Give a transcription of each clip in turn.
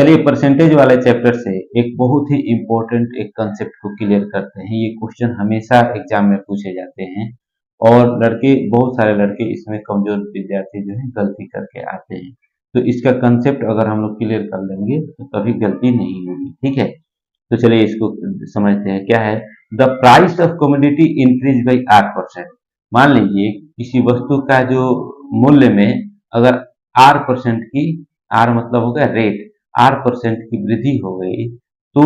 चलिए परसेंटेज वाले चैप्टर से एक बहुत ही इम्पोर्टेंट एक कंसेप्ट को क्लियर करते हैं। ये क्वेश्चन हमेशा एग्जाम में पूछे जाते हैं और बहुत सारे लड़के इसमें कमजोर विद्यार्थी जो है गलती करके आते हैं। तो इसका कंसेप्ट अगर हम लोग क्लियर कर लेंगे तो कभी गलती नहीं होगी। ठीक है, तो चलिए इसको समझते हैं। क्या है? The price of commodity increase by 8%। मान लीजिए किसी वस्तु का जो मूल्य में अगर R% की, आर मतलब हो गया रेट, R% की वृद्धि हो गई तो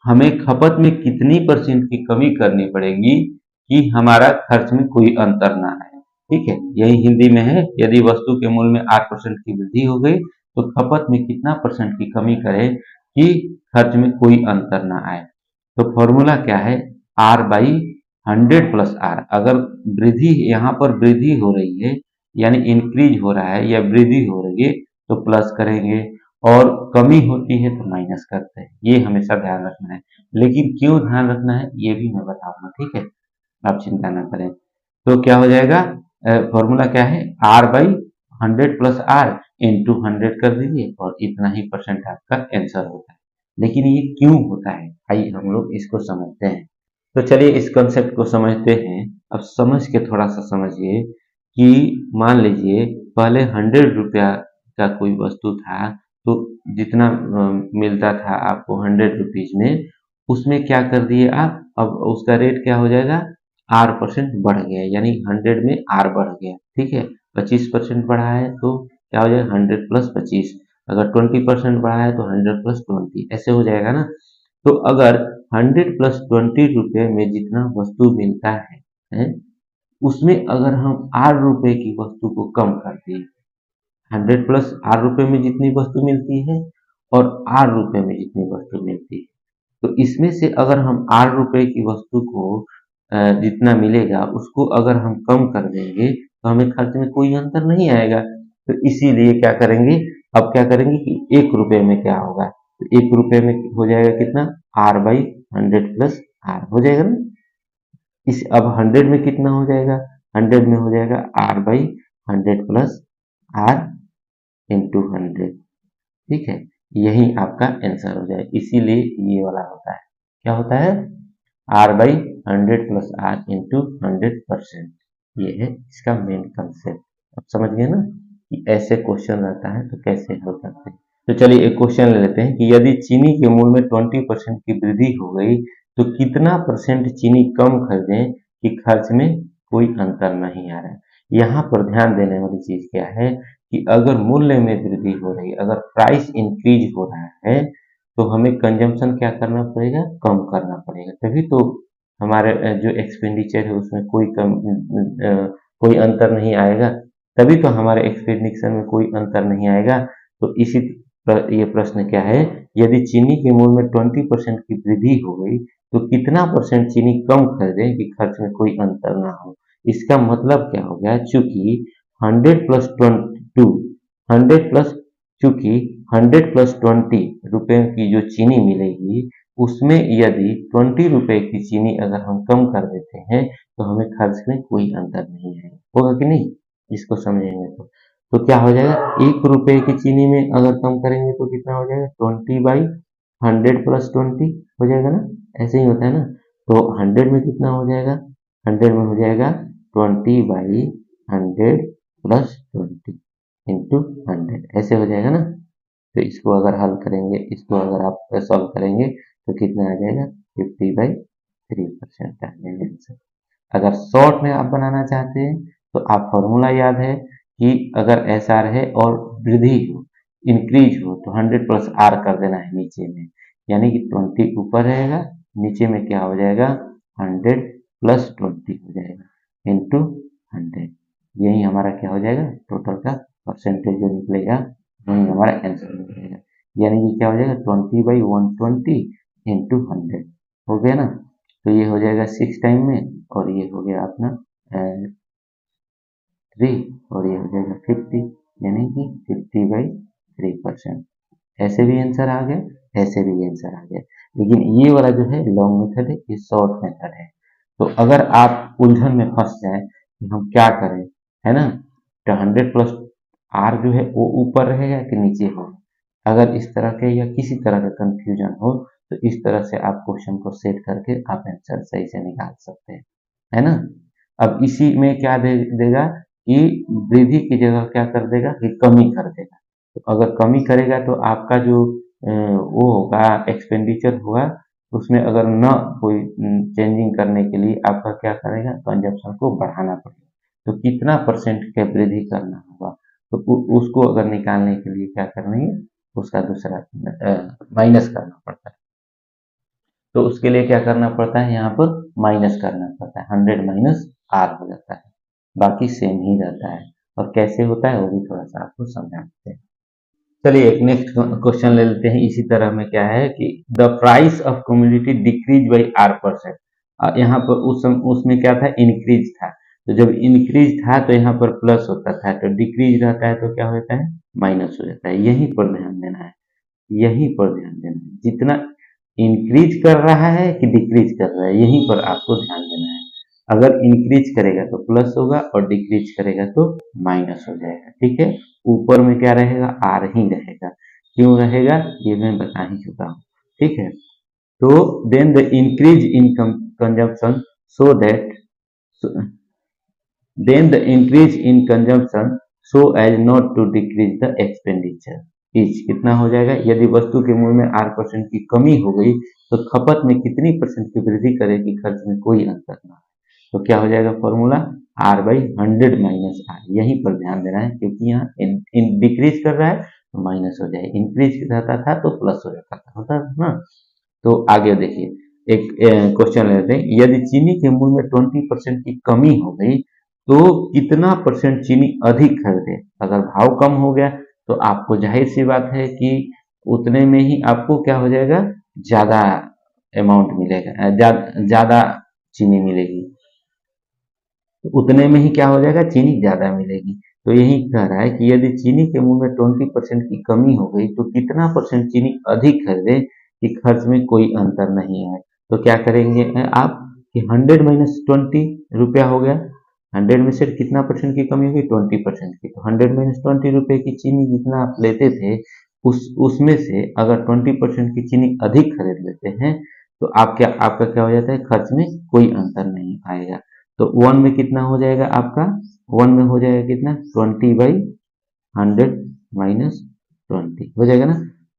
हमें खपत में कितनी परसेंट की कमी करनी पड़ेगी कि हमारा खर्च में कोई अंतर ना आए। ठीक है, यही हिंदी में है। यदि वस्तु के मूल्य में 8% की वृद्धि हो गई तो खपत में कितना परसेंट की कमी करें कि खर्च में कोई अंतर ना आए। तो फॉर्मूला क्या है? R/100 plus are. अगर वृद्धि, यहाँ पर वृद्धि हो रही है यानी इंक्रीज हो रहा है या वृद्धि हो रही है तो प्लस करेंगे, और कमी होती है तो माइनस करते हैं। ये हमेशा ध्यान रखना है। लेकिन क्यों ध्यान रखना है ये भी मैं बताऊंगा। ठीक है, आप चिंता ना करें। तो क्या हो जाएगा? फॉर्मूला क्या है? R/100 प्लस आर इंटू 100 कर दीजिए और इतना ही परसेंट आपका आंसर होता है। लेकिन ये क्यों होता है, आइए हम लोग इसको समझते हैं। तो चलिए इस कंसेप्ट को समझते हैं। अब समझ के थोड़ा सा समझिए कि मान लीजिए पहले 100 रुपया का कोई वस्तु था तो जितना मिलता था आपको 100 रुपीज में, उसमें क्या कर दिए आप, अब उसका रेट क्या हो जाएगा? R% बढ़ गया, यानी 100 में R बढ़ गया। ठीक है, 25% बढ़ा है तो क्या हो जाएगा? 100 प्लस 25। अगर 20% बढ़ा है तो 100 प्लस 20, ऐसे हो जाएगा ना। तो अगर 100 प्लस 20 रुपये में जितना वस्तु मिलता है, उसमें अगर हम R रुपए की वस्तु को कम कर दें, 100 प्लस R रुपए में जितनी वस्तु मिलती है और R रुपए में जितनी वस्तु मिलती है, तो इसमें से अगर हम R रुपए की वस्तु को जितना मिलेगा उसको अगर हम कम कर देंगे तो हमें खर्च में कोई अंतर नहीं आएगा। तो इसीलिए क्या करेंगे, अब क्या करेंगे कि 1 रुपए में क्या होगा, तो 1 रुपए में हो जाएगा कितना? R/100 प्लस आर हो जाएगा ना। इस अब 100 में कितना हो जाएगा? 100 में हो जाएगा R/100 प्लस आर इंटू 100। ठीक है, यही आपका आंसर हो जाए। इसीलिए ये वाला होता है, क्या होता है? R/100 plus are into 100%। ये है इसका मेन कंसेप्ट। अब समझ गए ना कि ऐसे क्वेश्चन रहता है तो कैसे हल करते हैं। तो चलिए एक क्वेश्चन ले लेते हैं कि यदि चीनी के मूल्य में 20% की वृद्धि हो गई तो कितना परसेंट चीनी कम खरीदें कि खर्च में कोई अंतर नहीं आ रहा है। यहाँ पर ध्यान देने वाली चीज क्या है कि अगर मूल्य में वृद्धि हो रही है, अगर प्राइस इंक्रीज हो रहा है तो हमें कंजम्पशन क्या करना पड़ेगा? कम करना पड़ेगा। तभी तो हमारे जो एक्सपेंडिचर है उसमें कोई अंतर नहीं आएगा। तभी तो हमारे एक्सपेंडिचर में कोई अंतर नहीं आएगा। तो इसी ये प्रश्न क्या है, यदि चीनी के मूल्य में 20% की वृद्धि हो गई तो कितना परसेंट चीनी कम खरीदें कि खर्च में कोई अंतर ना हो। इसका मतलब क्या हो गया, चूंकि 100 प्लस 22 100 प्लस चूंकि 100 प्लस 20 रुपए की जो चीनी मिलेगी उसमें यदि 20 रुपए की चीनी अगर हम कम कर देते हैं तो हमें खर्च में कोई अंतर नहीं आएगा। होगा कि नहीं? इसको समझेंगे तो क्या हो जाएगा? 1 रुपए की चीनी में अगर कम करेंगे तो कितना हो जाएगा? 20/100 प्लस 20 हो जाएगा ना। ऐसे ही होता है ना। तो 100 में कितना हो जाएगा? 100 में हो जाएगा 20/100 प्लस 20 इंटू 100, ऐसे हो जाएगा ना। तो इसको अगर हल करेंगे, इसको अगर आप सॉल्व करेंगे तो कितना आ जाएगा? 50/3% आ जाएगा आंसर। अगर शॉर्ट में आप बनाना चाहते हैं तो आप फॉर्मूला याद है कि अगर एस आर है और वृद्धि हो, इंक्रीज हो, तो 100 प्लस आर कर देना है नीचे में, यानी कि 20 ऊपर रहेगा, नीचे में क्या हो जाएगा? 100 प्लस 20 हो जाएगा इंटू 100। यही हमारा क्या हो जाएगा? टोटल का परसेंटेज जो निकलेगा वही हमारा आंसर निकलेगा। यानी कि क्या हो जाएगा? 20/120 इंटू 100 हो गया ना। तो ये हो जाएगा 6 टाइम में, और ये हो गया अपना 3, और ये हो जाएगा 50, यानी कि 50/3%। ऐसे भी आंसर आ गया, ऐसे भी आंसर आ गया। लेकिन ये वाला जो है लॉन्ग मेथड है, ये शॉर्ट मेथड है। तो अगर आप उलझन में फंस जाए कि हम क्या करें, है ना, तो 100 प्लस आर जो है वो ऊपर रहेगा कि नीचे होगा। अगर इस तरह के या किसी तरह का कंफ्यूजन हो तो इस तरह से आप क्वेश्चन को सेट करके आप आंसर सही से निकाल सकते हैं, है ना। अब इसी में क्या देगा कि वृद्धि की जगह क्या कर देगा कि कमी कर देगा। तो अगर कमी करेगा तो आपका जो वो होगा एक्सपेंडिचर होगा, उसमें अगर न कोई चेंजिंग करने के लिए आपका क्या करेगा, कंजप्शन को बढ़ाना पड़ेगा। तो कितना परसेंट का वृद्धि करना होगा, तो उसको अगर निकालने के लिए क्या करना है, उसका दूसरा माइनस करना पड़ता है। तो उसके लिए क्या करना पड़ता है, यहाँ पर माइनस करना पड़ता है, 100 माइनस आर हो जाता है, बाकी सेम ही रहता है। और कैसे होता है वो भी थोड़ा सा आपको समझाते हैं। चलिए एक नेक्स्ट क्वेश्चन ले लेते हैं। इसी तरह में क्या है कि the price of community decrease by R%। यहाँ पर उसमें क्या था, इंक्रीज था। तो जब इंक्रीज था तो यहाँ पर प्लस होता था, तो डिक्रीज रहता है तो क्या होता है, माइनस हो जाता है। यहीं पर ध्यान देना है, यहीं पर ध्यान देना है, जितना इंक्रीज कर रहा है कि डिक्रीज कर रहा है, यहीं पर आपको ध्यान देना है। अगर इंक्रीज करेगा तो प्लस होगा और डिक्रीज करेगा तो माइनस हो जाएगा, ठीक है। ऊपर में क्या रहेगा, आर ही रहेगा। क्यों रहेगा ये मैं बता ही चुका हूँ, ठीक है। तो then the increase in consumption so that then the increase in consumption so as not to decrease the expenditure is कितना हो जाएगा, यदि वस्तु के मूल्य में R% की कमी हो गई तो खपत में कितनी परसेंट की वृद्धि करेगी, खर्च में कोई अंतर ना। तो क्या हो जाएगा फॉर्मूला, R/100 माइनस आर। यहीं पर ध्यान देना है क्योंकि यहाँ डिक्रीज कर रहा है तो माइनस हो जाएगा, इंक्रीज रहता था तो प्लस हो जाता था, होता है ना। तो आगे देखिए एक क्वेश्चन लेते हैं, यदि चीनी के मूल्य में 20% की कमी हो गई तो कितना परसेंट चीनी अधिक खरीदे। अगर भाव कम हो गया तो आपको जाहिर सी बात है कि उतने में ही आपको क्या हो जाएगा, ज्यादा अमाउंट मिलेगा, ज्यादा चीनी मिलेगी। तो उतने में ही क्या हो जाएगा, चीनी ज्यादा मिलेगी। तो यही कह रहा है कि यदि चीनी के मूल्य में 20% की कमी हो गई तो कितना परसेंट चीनी अधिक खरीदे कि खर्च में कोई अंतर नहीं है। तो क्या करेंगे आप कि 100 माइनस 20 रुपया हो गया, 100 में से कितना परसेंट की कमी होगी, 20% की। तो 100 माइनस 20 रुपए की चीनी जितना आप लेते थे उसमें से अगर 20% की चीनी अधिक खरीद लेते हैं तो आपका क्या हो जाता है, खर्च में कोई अंतर नहीं आएगा। तो 1 में कितना हो जाएगा आपका, 1 में हो जाएगा कितना, 20/100 माइनस 20 हो जाएगा ना।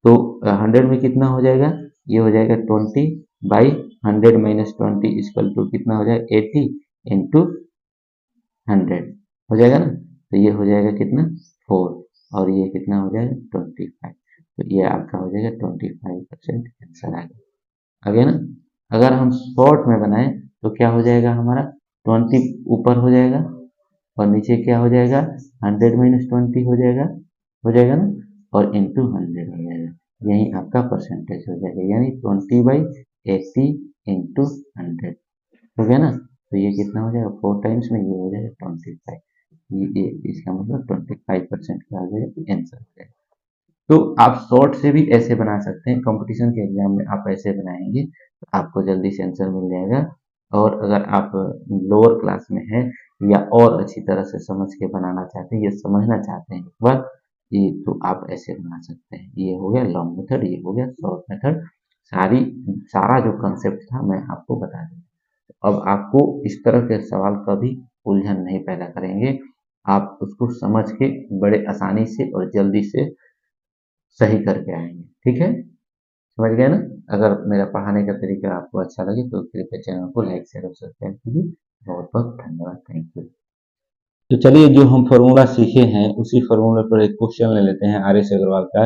तो 100 में कितना हो जाएगा, ये हो जाएगा 20/100 माइनस 20 इक्वल टू कितना हो जाएगा, 80 इंटू 100 हो जाएगा ना। तो ये हो जाएगा कितना, 4, और ये कितना हो जाएगा 25। तो ये आपका हो जाएगा 25% आंसर आ गया ना। अगर हम शॉर्ट में बनाएं तो क्या हो जाएगा हमारा, 20 ऊपर हो जाएगा और नीचे क्या हो जाएगा, 100 माइनस 20 हो जाएगा ना, और इंटू 100 हो जाएगा। यही आपका परसेंटेज हो जाएगा, यानी 20/80 इंटू 100 हो गया ना। तो ये कितना हो जाएगा, 4 टाइम्स में ये हो जाएगा 25। ये इसका मतलब 25% का आ जाएगा आंसर हो जाएगा। तो आप शॉर्ट से भी ऐसे बना सकते हैं, कंपटीशन के एग्जाम में आप ऐसे बनाएंगे तो आपको जल्दी से आंसर मिल जाएगा। और अगर आप लोअर क्लास में हैं या और अच्छी तरह से समझ के बनाना चाहते हैं या समझना चाहते हैं एक बार ये, तो आप ऐसे बना सकते हैं। ये हो गया लॉन्ग मेथड, ये हो गया शॉर्ट मेथड। सारा जो कंसेप्ट था मैं आपको बता दूँ। अब आपको इस तरह के सवाल कभी उलझन नहीं पैदा करेंगे, आप उसको समझ के बड़े आसानी से और जल्दी से सही करके आएंगे, ठीक है। समझ गए ना। अगर मेरा पढ़ाने का तरीका आपको अच्छा लगे तो कृपया चैनल को लाइक शेयर और सब्सक्राइब कीजिए। बहुत बहुत धन्यवाद, थैंक यू। तो चलिए जो हम फॉर्मूला सीखे हैं उसी फॉर्मूले पर एक क्वेश्चन ले लेते हैं आर एस अग्रवाल का।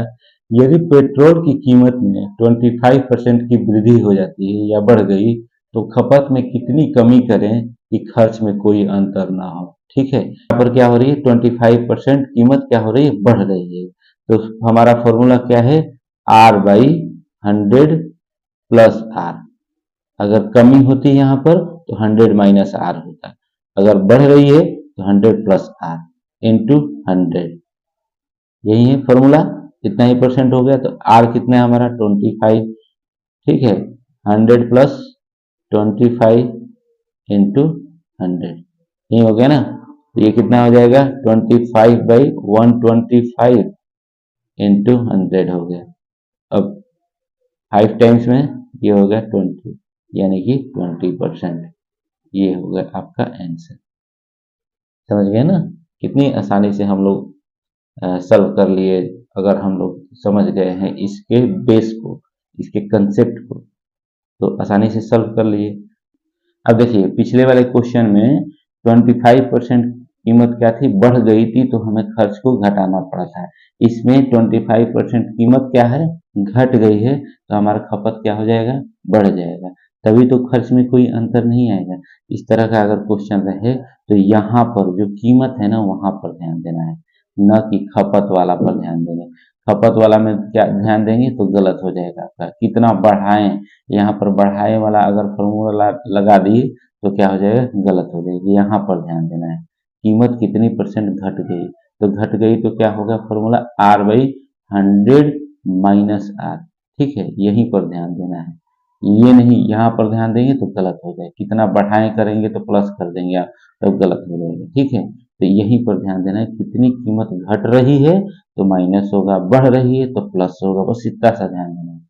यदि पेट्रोल की कीमत में 25% की वृद्धि हो जाती है या बढ़ गई तो खपत में कितनी कमी करें कि खर्च में कोई अंतर ना हो। ठीक है, यहाँ पर क्या हो रही है, 25% कीमत क्या हो रही है, बढ़ रही है। तो हमारा फॉर्मूला क्या है, R/100 प्लस आर। अगर कमी होती है यहाँ पर तो 100 माइनस आर होता, अगर बढ़ रही है तो 100 प्लस आर इंटू 100। यही है फॉर्मूला, इतना ही परसेंट हो गया। तो आर कितना है हमारा 25, ठीक है, 100 प्लस 25 इंटू 100, यही हो गया ना। तो ये कितना हो जाएगा, 25/125 इंटू 100 हो गया। अब 5 टाइम्स में ये हो गया 20, यानी कि 20%। ये हो गया आपका आंसर। समझ गए ना कितनी आसानी से हम लोग सॉल्व कर लिए। अगर हम लोग समझ गए हैं इसके बेस को, इसके कंसेप्ट को, तो आसानी से सॉल्व कर लिए। अब देखिए पिछले वाले क्वेश्चन में 25% कीमत क्या थी, बढ़ गई थी, तो हमें खर्च को घटाना पड़ा था। इसमें 25% कीमत क्या है, घट गई है, तो हमारा खपत क्या हो जाएगा, बढ़ जाएगा। तभी तो खर्च में कोई अंतर नहीं आएगा। इस तरह का अगर क्वेश्चन रहे तो यहाँ पर जो कीमत है ना वहां पर ध्यान देना है, न कि खपत वाला पर ध्यान देंगे। खपत वाला में क्या ध्यान देंगे तो गलत हो जाएगा आपका। कितना बढ़ाएं, यहाँ पर बढ़ाए वाला अगर फॉर्मूला लगा दिए तो क्या हो जाएगा, गलत हो जाएगी। यहाँ पर ध्यान देना है कीमत कितनी परसेंट घट गई, तो घट गई तो क्या होगा फॉर्मूला R/100 माइनस आर। ठीक है, यहीं पर ध्यान देना है, ये नहीं यहाँ पर ध्यान देंगे तो गलत हो जाएगा। कितना बढ़ाएं करेंगे तो प्लस कर देंगे आप, तो गलत हो जाएगा। ठीक है, तो यहीं पर ध्यान देना है, कितनी कीमत घट रही है तो माइनस होगा, बढ़ रही है तो प्लस होगा, बस इतना सा ध्यान देना है।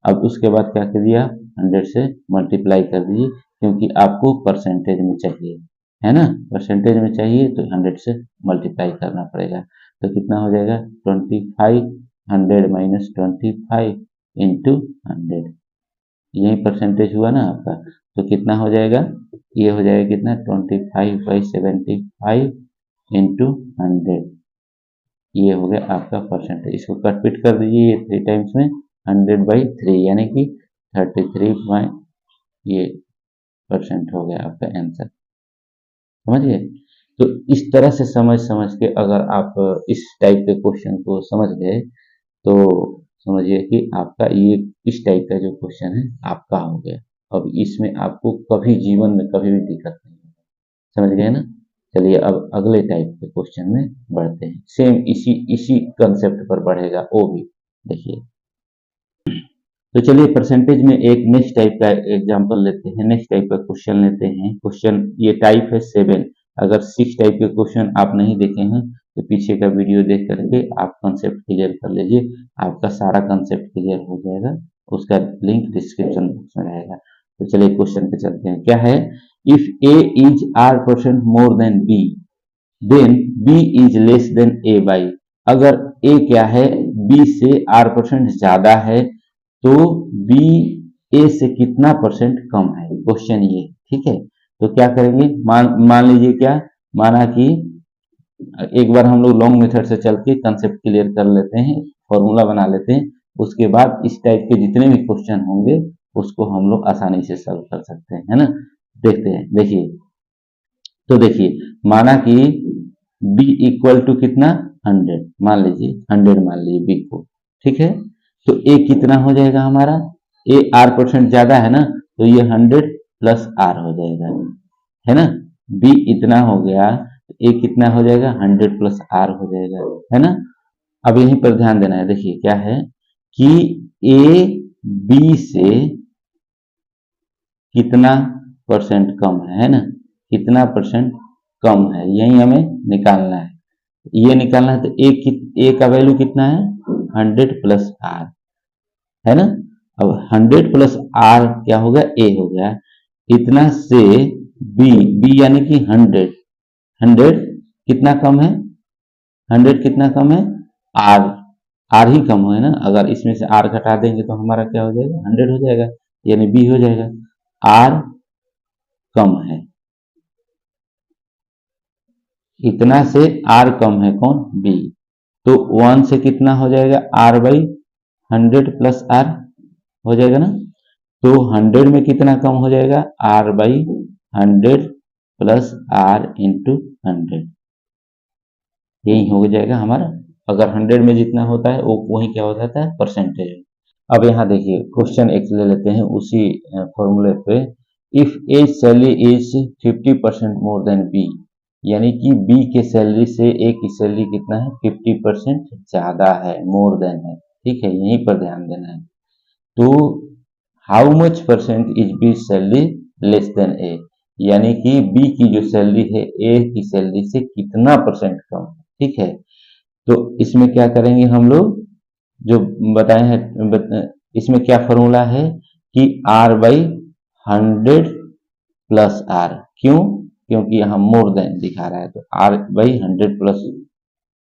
अब उसके बाद क्या कर दिया, 100 से मल्टीप्लाई कर दीजिए, क्योंकि आपको परसेंटेज में चाहिए, है ना, परसेंटेज में चाहिए तो 100 से मल्टीप्लाई करना पड़ेगा। तो कितना हो जाएगा 25, 100 माइनस 25 इंटू 100, यही परसेंटेज हुआ ना आपका। तो कितना हो जाएगा, ये हो जाएगा कितना 25/75 इंटू 100, ये हो गया आपका परसेंटेज। इसको कट पिट कर दीजिए, ये 3 टाइम्स में 100/3 यानी कि 33 ये परसेंट हो गया आपका आंसर। समझ गए। तो इस तरह से समझ समझ के अगर आप इस टाइप के क्वेश्चन को समझ गए तो समझिए कि आपका ये इस टाइप का जो क्वेश्चन है आपका हो गया। अब इसमें आपको कभी जीवन में कभी भी दिक्कत नहीं होगी। समझ गए ना। चलिए अब अगले टाइप के क्वेश्चन में बढ़ते हैं। सेम इसी इसी कंसेप्ट पर बढ़ेगा वो भी, देखिए। तो चलिए परसेंटेज में एक नेक्स्ट टाइप का एग्जांपल लेते हैं, नेक्स्ट टाइप का क्वेश्चन लेते हैं। क्वेश्चन ये टाइप है 7। अगर 6 टाइप के क्वेश्चन आप नहीं देखे हैं तो पीछे का वीडियो देख करके आप कंसेप्ट क्लियर कर लीजिए, आपका सारा कंसेप्ट क्लियर हो जाएगा। उसका लिंक डिस्क्रिप्शन बॉक्स में रहेगा। तो चलिए क्वेश्चन पे चलते हैं। क्या है, if A is R% more than B then B is less than A by. अगर ए क्या है, बी से R% ज्यादा है तो बी ए से कितना परसेंट कम है, क्वेश्चन ये। ठीक है, तो क्या करेंगे, मान लीजिए क्या, माना कि एक बार हम लोग लॉन्ग मेथड से चल के कंसेप्ट क्लियर कर लेते हैं, फॉर्मूला बना लेते हैं, उसके बाद इस टाइप के जितने भी क्वेश्चन होंगे उसको हम लोग आसानी से सॉल्व कर सकते हैं, है ना। देखते हैं, देखिए। तो देखिए, माना कि b इक्वल टू कितना 100, मान लीजिए 100 मान लीजिए b को। ठीक है, तो a कितना हो जाएगा हमारा, a R% ज्यादा है ना, तो ये 100 प्लस R हो जाएगा, है ना। b इतना हो गया, a कितना हो जाएगा 100 प्लस R हो जाएगा, है ना। अब यहीं पर ध्यान देना है, देखिए क्या है कि a b से कितना परसेंट कम है ना, कितना परसेंट कम है, यही हमें निकालना है। ये निकालना है तो ए का वैल्यू कितना है 100 प्लस आर, है ना। अब 100 प्लस आर क्या हो गया, ए हो गया। इतना से बी यानी कि 100 कितना कम है, 100 कितना कम है, आर आर ही कम है ना। अगर इसमें से आर घटा देंगे तो हमारा क्या हो जाएगा 100 हो जाएगा, यानी बी हो जाएगा। आर कम है, इतना से आर कम है कौन, बी। तो 1 से कितना हो जाएगा R/100 प्लस आर हो जाएगा ना। तो 100 में कितना कम हो जाएगा, R/100 प्लस आर इंटू 100, यही हो जाएगा हमारा। अगर 100 में जितना होता है वो वही क्या हो जाता है, परसेंटेज। अब यहाँ देखिए क्वेश्चन एक ले लेते हैं उसी फॉर्मूले पे। If A salary is 50% more than B, यानी कि बी के सैलरी से ए की सैलरी कितना है 50% ज्यादा है, मोर देन है। ठीक है, यहीं पर ध्यान देना है। तो how much percent is B salary less than A, यानी कि बी की जो सैलरी है ए की सैलरी से कितना परसेंट कम है। ठीक है, तो इसमें क्या करेंगे हम लोग, जो बताए हैं, इसमें क्या फॉर्मूला है कि R/100 प्लस R। क्यों? क्योंकि यहाँ मोर देन दिखा रहा है, तो R/100 प्लस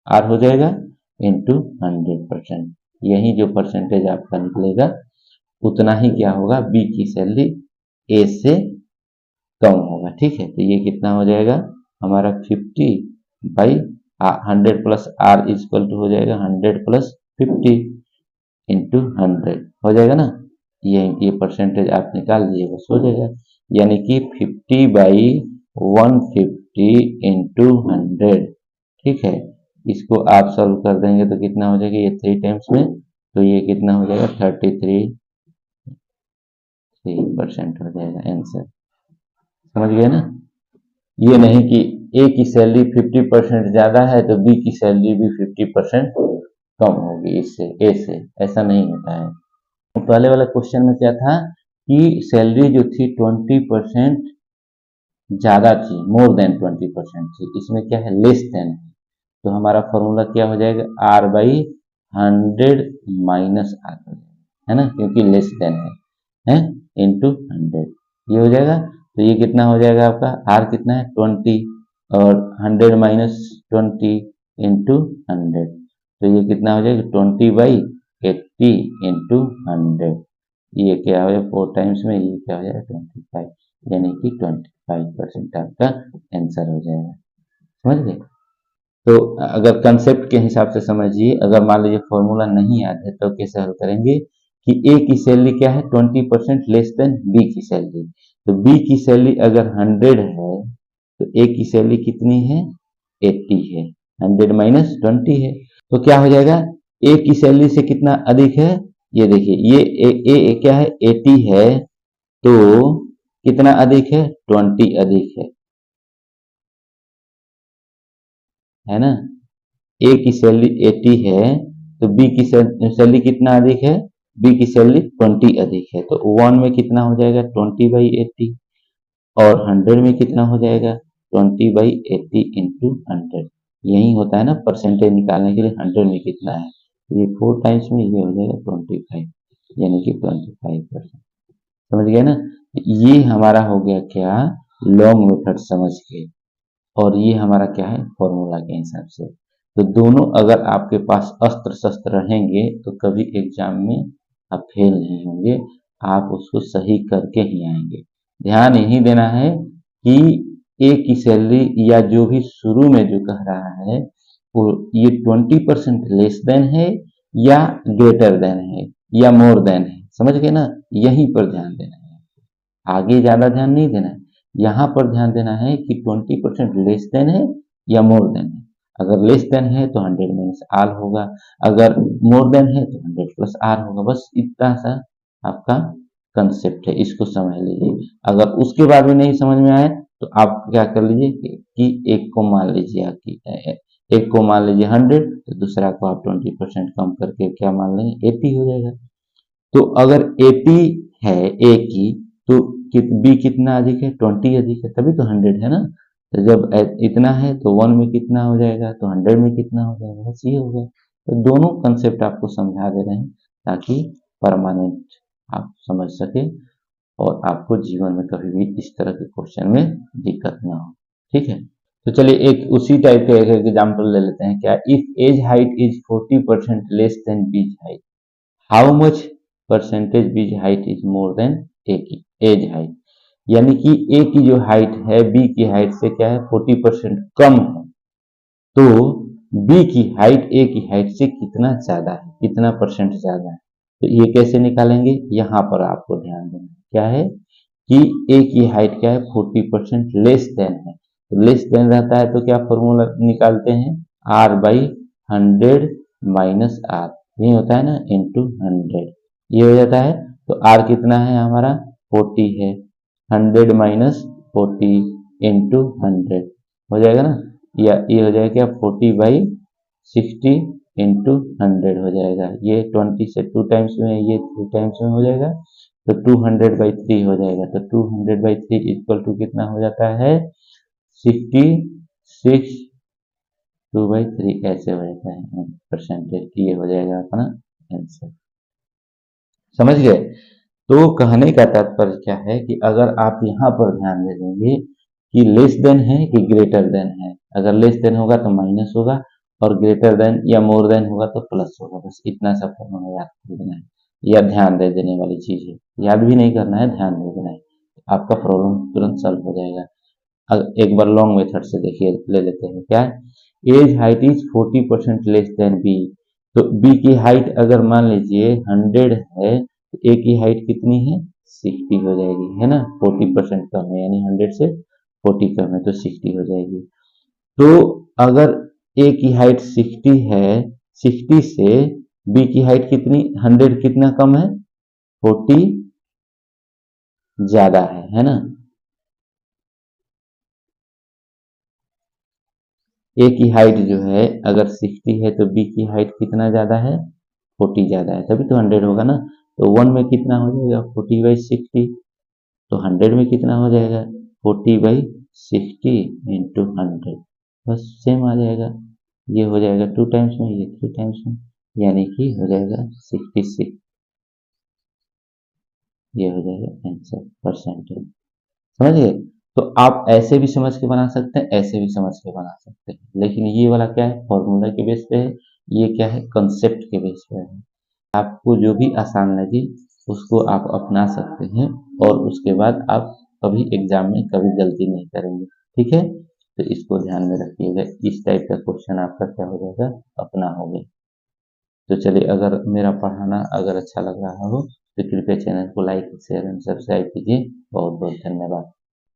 R हो जाएगा इंटू 100%। यही जो परसेंटेज आपका निकलेगा उतना ही क्या होगा, बी की सैलरी ए से कम होगा। ठीक है, तो ये कितना हो जाएगा हमारा 50/100 प्लस R इक्वल टू हो जाएगा 100 प्लस 50 इंटू 100 हो जाएगा ना। ये परसेंटेज आप निकाल लीजिए, बस हो जाएगा। यानी कि 50/150 इंटू 100। ठीक है, इसको आप सॉल्व कर देंगे तो कितना हो जाएगा, ये 3 टाइम्स में, तो ये कितना हो जाएगा 33% हो जाएगा आंसर। समझ गए ना। ये नहीं कि ए की सैलरी 50% ज्यादा है तो बी की सैलरी भी 50% कम होगी इससे, ए से, ऐसा नहीं होता है। तो पहले वाला क्वेश्चन में क्या था कि सैलरी जो थी 20% ज्यादा थी, मोर देन 20% थी। इसमें क्या है, लेस देन है, तो हमारा फॉर्मूला क्या हो जाएगा, R/100 माइनस R हो जाएगा, है ना, क्योंकि लेस देन है इंटू 100। ये हो जाएगा, तो ये कितना हो जाएगा आपका, R कितना है 20 और 100 माइनस 20 इंटू 100, तो ये कितना हो जाएगा 20/80 इंटू 100। ये क्या हो जाएगा 4 टाइम्स में, ये क्या हो जाएगा 25, यानी कि 25% आपका आंसर हो जाएगा। समझ गए। तो अगर कंसेप्ट के हिसाब से समझिए, अगर मान लीजिए फॉर्मूला नहीं याद है तो कैसे हल करेंगे कि ए की सैलरी क्या है 20% लेस देन बी की सैलरी। तो बी की सैलरी अगर 100 है तो ए की सैलरी कितनी है 80 है, 100 माइनस 20 है, तो क्या हो जाएगा, ए की सैलरी से कितना अधिक है, ये देखिए, ये ए क्या है 80 है, तो कितना अधिक है 20 अधिक है ना। ए की सैलरी 80 है तो बी की सैलरी कितना अधिक है, बी की सैलरी 20 अधिक है, तो 1 में कितना हो जाएगा 20/80 और 100 में कितना हो जाएगा 20/80 इंटू 100। यही होता है ना परसेंटेज निकालने के लिए, 100 में कितना है, तो ये 4 टाइम्स में ये हो जाएगा 25, यानी कि 25%। समझ गए ना। ये हमारा हो गया क्या, लॉन्ग मेथड समझ के, और ये हमारा क्या है फॉर्मूला के हिसाब से। तो दोनों अगर आपके पास अस्त्र शस्त्र रहेंगे तो कभी एग्जाम में आप फेल नहीं होंगे, आप उसको सही करके ही आएंगे। ध्यान यही देना है कि ए की सैलरी या जो भी शुरू में जो कह रहा है वो ये 20% लेस देन है या ग्रेटर देन है या मोर देन है, समझ गए ना। यहीं पर ध्यान देना है, आगे ज्यादा ध्यान नहीं देना है, यहाँ पर ध्यान देना है कि 20% लेस देन है या मोर देन है। अगर लेस देन है तो 100 माइनस आर होगा, अगर मोर देन है तो 100 प्लस आर होगा। बस इतना सा आपका कंसेप्ट है, इसको समझ लीजिए। अगर उसके बाद भी नहीं समझ में आए तो आप क्या कर लीजिए कि एक को मान लीजिए एक को मान लीजिए 100, तो दूसरा को आप 20% कम करके क्या मान लेंगे 80 हो जाएगा। तो अगर 80 है ए की तो बी कितना अधिक है 20 अधिक है, तभी तो 100 है ना। तो जब इतना है तो 1 में कितना हो जाएगा तो 100 में कितना हो जाएगा, बस ये हो गया। तो दोनों कंसेप्ट आपको समझा दे रहे हैं ताकि परमानेंट आप समझ सके और आपको जीवन में कभी भी इस तरह के क्वेश्चन में दिक्कत ना हो। ठीक है, तो चलिए एक उसी टाइप का एक एग्जाम्पल ले लेते हैं। क्या, if A's height is 40% less than B's height, how much percentage B's height is more than A की एज हाइट। यानी कि ए की जो हाइट है बी की हाइट से क्या है 40% कम है, तो बी की हाइट ए की हाइट से कितना ज्यादा है, कितना परसेंट ज्यादा है। तो ये कैसे निकालेंगे, यहाँ पर आपको ध्यान देना क्या है कि ए की हाइट क्या है 40% लेस देन है, तो लेस देन रहता है तो क्या फॉर्मूला निकालते हैं, R/100 माइनस आर, ये होता है ना इंटू 100, ये हो जाता है। तो R कितना है हमारा 40 है, 100 माइनस 40 इंटू 100 हो जाएगा ना, या ये हो जाएगा क्या 40/60 इंटू 100 हो जाएगा। ये 20 से 2 टाइम्स में, ये 3 टाइम्स में हो जाएगा, तो 200/3 हो जाएगा। तो 200/3 इक्वल टू कितना हो जाता है 66 2/3 ऐसे हो जाता है परसेंटेज, ये हो जाएगा अपना आंसर। समझ गए? तो कहने का तात्पर्य क्या है कि अगर आप यहाँ पर ध्यान दे देंगे कि लेस देन है कि ग्रेटर देन है, अगर लेस देन होगा तो माइनस होगा और ग्रेटर देन या मोर देन होगा तो प्लस होगा। बस इतना सा फॉर्मूला याद कर देना है या ध्यान दे देने वाली चीज है, याद भी नहीं करना है, ध्यान दे देना है, आपका प्रॉब्लम तुरंत सॉल्व हो जाएगा। एक बार लॉन्ग मेथड से देखिए, ले लेते हैं क्या, A's height is 40% less than B. तो बी की हाइट अगर मान लीजिए 100 है तो ए की हाइट कितनी है, 60 हो जाएगी, है ना, 40% कम है, यानी 100 से 40 कम है तो 60 हो जाएगी। तो अगर ए की हाइट 60 है, 60 से बी की हाइट कितनी, 100 कितना कम है, 40 ज्यादा है ना। ए की हाइट जो है अगर 60 है तो बी की हाइट कितना ज्यादा है, 40 ज्यादा है, तभी तो 100 होगा ना। तो 1 में कितना हो जाएगा, 40/60। तो 100 में कितना हो जाएगा, 40/60 इंटू 100, बस सेम आ जाएगा। ये हो जाएगा 2 टाइम्स में, ये 3 टाइम्स में, यानी कि हो जाएगा 66। ये हो जाएगा आंसर परसेंटेज। समझ गए? तो आप ऐसे भी समझ के बना सकते हैं, ऐसे भी समझ के बना सकते हैं, लेकिन ये वाला क्या है, फॉर्मूला के बेस पे है, ये क्या है, कंसेप्ट के बेस पे है। आपको जो भी आसान लगे उसको आप अपना सकते हैं और उसके बाद आप कभी एग्जाम में कभी गलती नहीं करेंगे। ठीक है, तो इसको ध्यान में रखिएगा, इस टाइप का क्वेश्चन आपका क्या हो जाएगा, अपना हो गया। तो चलिए, अगर मेरा पढ़ाना अगर अच्छा लग रहा हो तो कृपया चैनल को लाइक शेयर एंड सब्सक्राइब कीजिए। बहुत बहुत धन्यवाद।